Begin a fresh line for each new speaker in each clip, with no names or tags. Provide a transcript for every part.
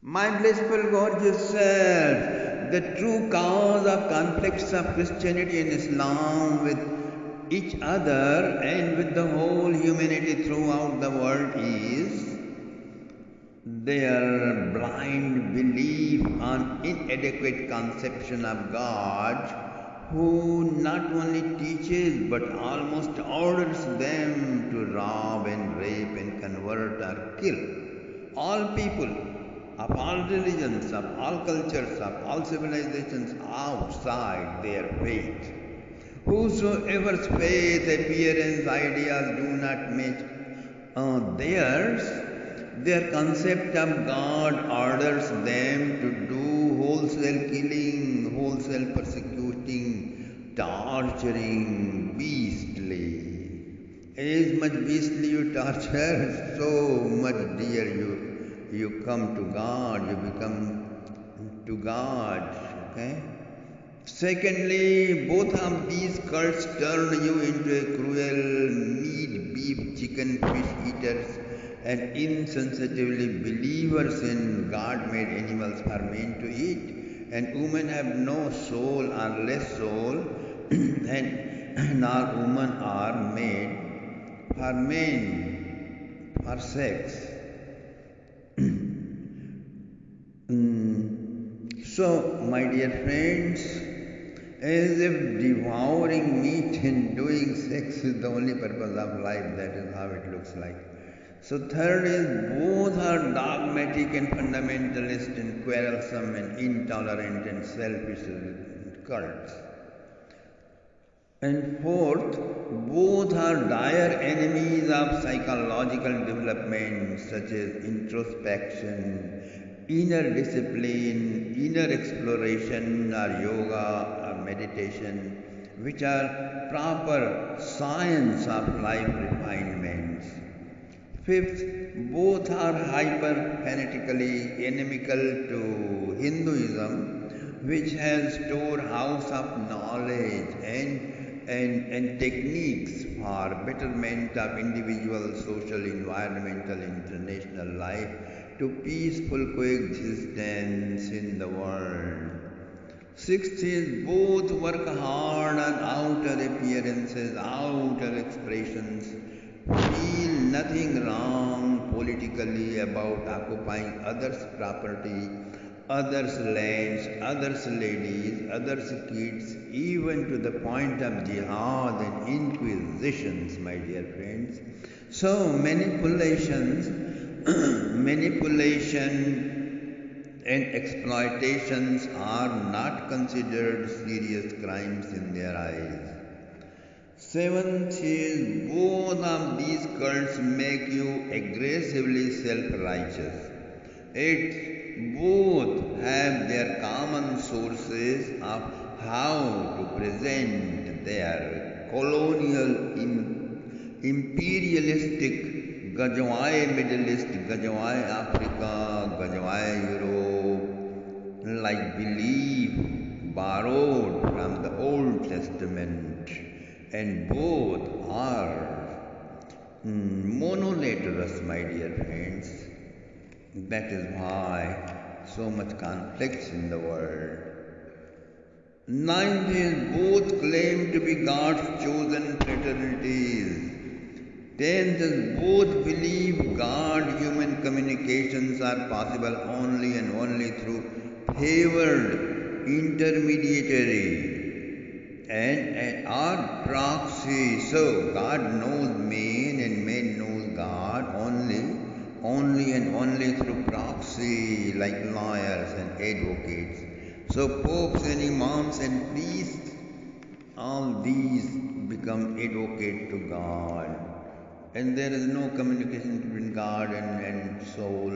My blissful, gorgeous self, the true cause of conflicts of Christianity and Islam with each other and with the whole humanity throughout the world is their blind belief on inadequate conception of God, who not only teaches but almost orders them to rob and rape and convert or kill all people of all religions, of all cultures, of all civilizations outside their faith. Whosoever's faith, appearance, ideas do not match theirs, their concept of God orders them to do wholesale killing, wholesale persecuting, torturing, beastly. As much beastly you torture, so much dear you come to God, you become to God. Okay? Secondly, both of these cults turn you into a cruel meat, beef, chicken, fish eaters and insensitively believers in God-made animals are meant to eat, and women have no soul or less soul, and nor women are made for men, for sex. So, my dear friends, as if devouring meat and doing sex is the only purpose of life, that is how it looks like. So, third is both are dogmatic and fundamentalist and quarrelsome and intolerant and selfish cults. And fourth, both are dire enemies of psychological development such as introspection, inner discipline, inner exploration or yoga or meditation, which are proper science of life refinements. Fifth, both are hyper fanatically inimical to Hinduism, which has storehouse of knowledge and techniques for betterment of individual, social, environmental, international life to peaceful coexistence in the world. Sixth is both work hard on outer appearances, outer expressions, feel nothing wrong politically about occupying others' property, others' lands, others' ladies, others' kids, even to the point of jihad and inquisitions, my dear friends. So manipulation and exploitations are not considered serious crimes in their eyes. Seventh is both of these cults make you aggressively self-righteous. Eighth, both have their common sources of how to present their colonial imperialistic Gajwai Middle East, Gajwai Africa, Gajwai Europe, like belief borrowed from the Old Testament, and both are monolaterous, my dear friends. That is why so much conflicts in the world. Ninth is both claim to be God's chosen fraternities. Tenth is both believe God-human communications are possible only and only through favored intermediary and are proxy. So God knows man and man knows God only and only through proxy, like lawyers and advocates. So popes and imams and priests, all these become advocate to God. And there is no communication between God and soul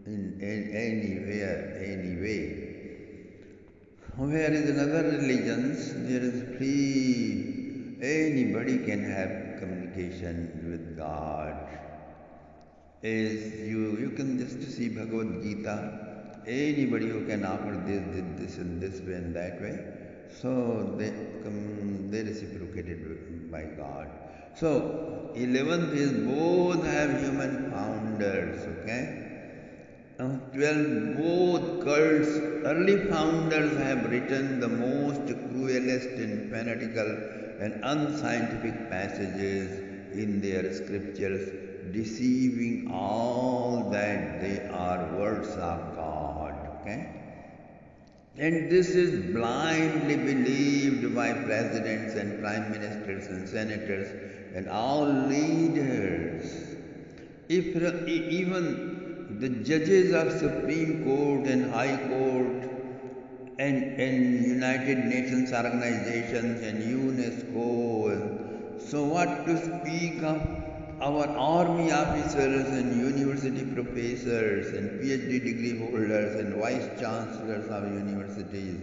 in anywhere, anyway. Whereas in other religions, there is free, anybody can have communication with God. As you can just see Bhagavad Gita, anybody who can offer this and this way and that way, so they reciprocated by God. So 11th is both have human founders, okay? 12 both cults' early founders have written the most cruelest and fanatical and unscientific passages in their scriptures, deceiving all that they are words of God. Okay? And this is blindly believed by presidents and prime ministers and senators and all leaders. If even the judges of Supreme Court and High Court and United Nations organizations and UNESCO, so what to speak of our army officers and university professors and PhD degree holders and vice chancellors of universities.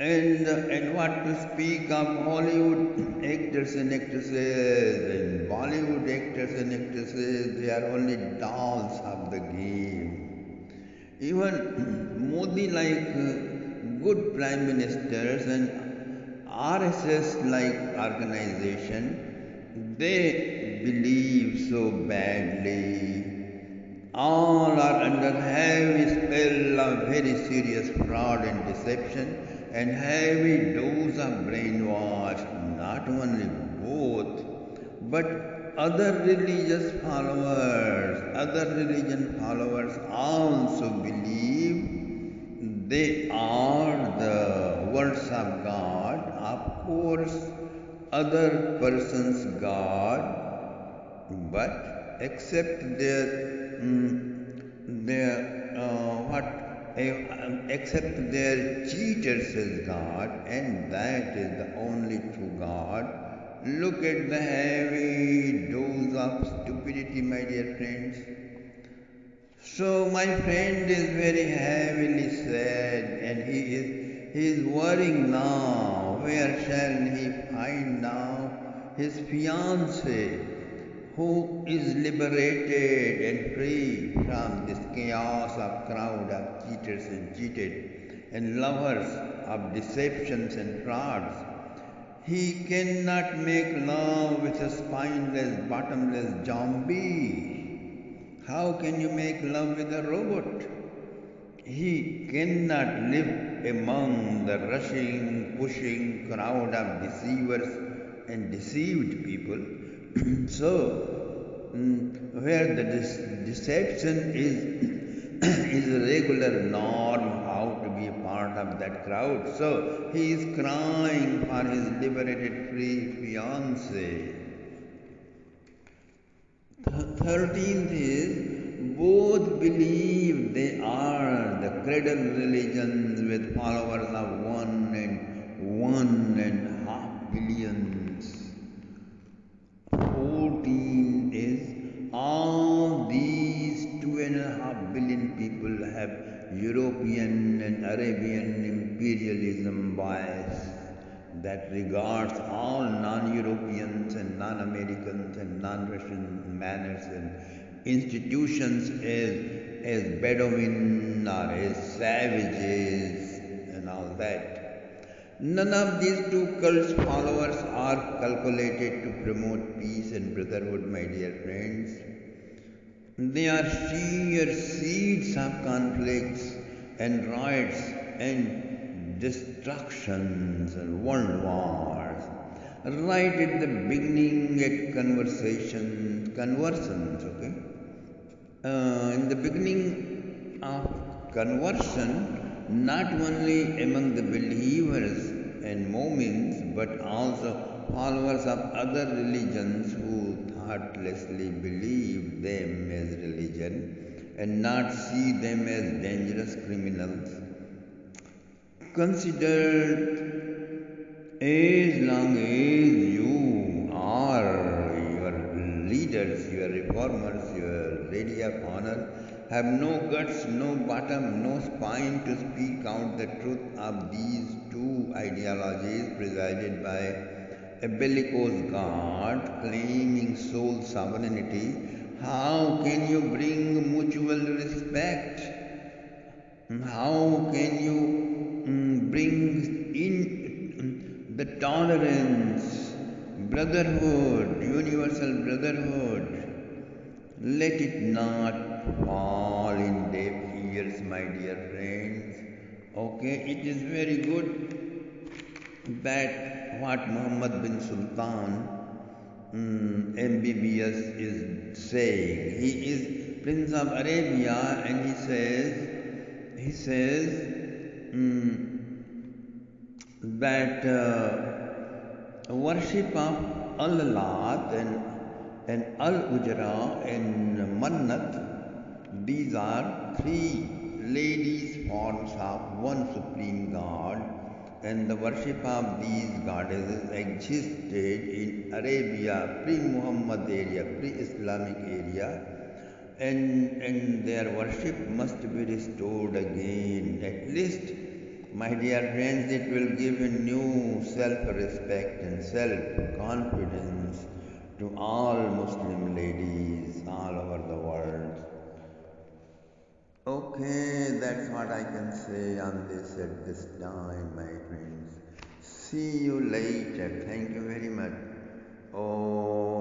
And what to speak of Hollywood actors and actresses and Bollywood actors and actresses, they are only dolls of the game. Even Modi like good prime ministers and RSS like organization, they believe so badly. All are under heavy spell of very serious fraud and deception and heavy dose of brainwash, not only both, but other religious followers, other religion followers also believe they are the words of God. Of course, other person's God, but accept accept their cheaters as God, and that is the only true God. Look at the heavy dose of stupidity, my dear friends. So my friend is very heavily sad, and he is worrying now. Where shall he find now his fiancée, who is liberated and free from this chaos of crowd of cheaters and cheated and lovers of deceptions and frauds? He cannot make love with a spineless, bottomless zombie. How can you make love with a robot? He cannot live among the rushing, pushing crowd of deceivers and deceived people. So, where the deception is a regular norm, how to be a part of that crowd. So, he is crying for his liberated, free fiancée. 13th is both believe they are the cradle religions with followers of 1.5 billions. 14 is all these 2.5 billion people have European and Arabian imperialism bias that regards all non-Europeans and non-Americans and non-Russian manners and institutions as Bedouin or as savages and all that. None of these two cults followers are calculated to promote peace and brotherhood, my dear friends. They are sheer seeds of conflicts and riots and destructions and world wars. Right at the beginning, at conversions, okay? In the beginning of conversion, not only among the believers and Momins, but also followers of other religions who thoughtlessly believe them as religion and not see them as dangerous criminals, considered as long as you are your leaders, your reformers, your lady of honor, have no guts, no bottom, no spine to speak out the truth of these two ideologies presided by a bellicose God claiming sole sovereignty, how can you bring mutual respect? How can you bring in the tolerance, brotherhood, universal brotherhood? Let it not fall in Okay, it is very good that what Muhammad bin Sultan MBBS is saying. He is Prince of Arabia, and he says that worship of Al-Lat and Al-Ujra and Mannat, these are three ladies forms of one supreme God, and the worship of these goddesses existed in Arabia, pre-Muhammad area, pre-Islamic area, and their worship must be restored again. At least, my dear friends, it will give a new self-respect and self-confidence to all Muslim ladies all over the world. Okay, that's what I can say on this at this time, my friends. See you later. Thank you very much. Oh.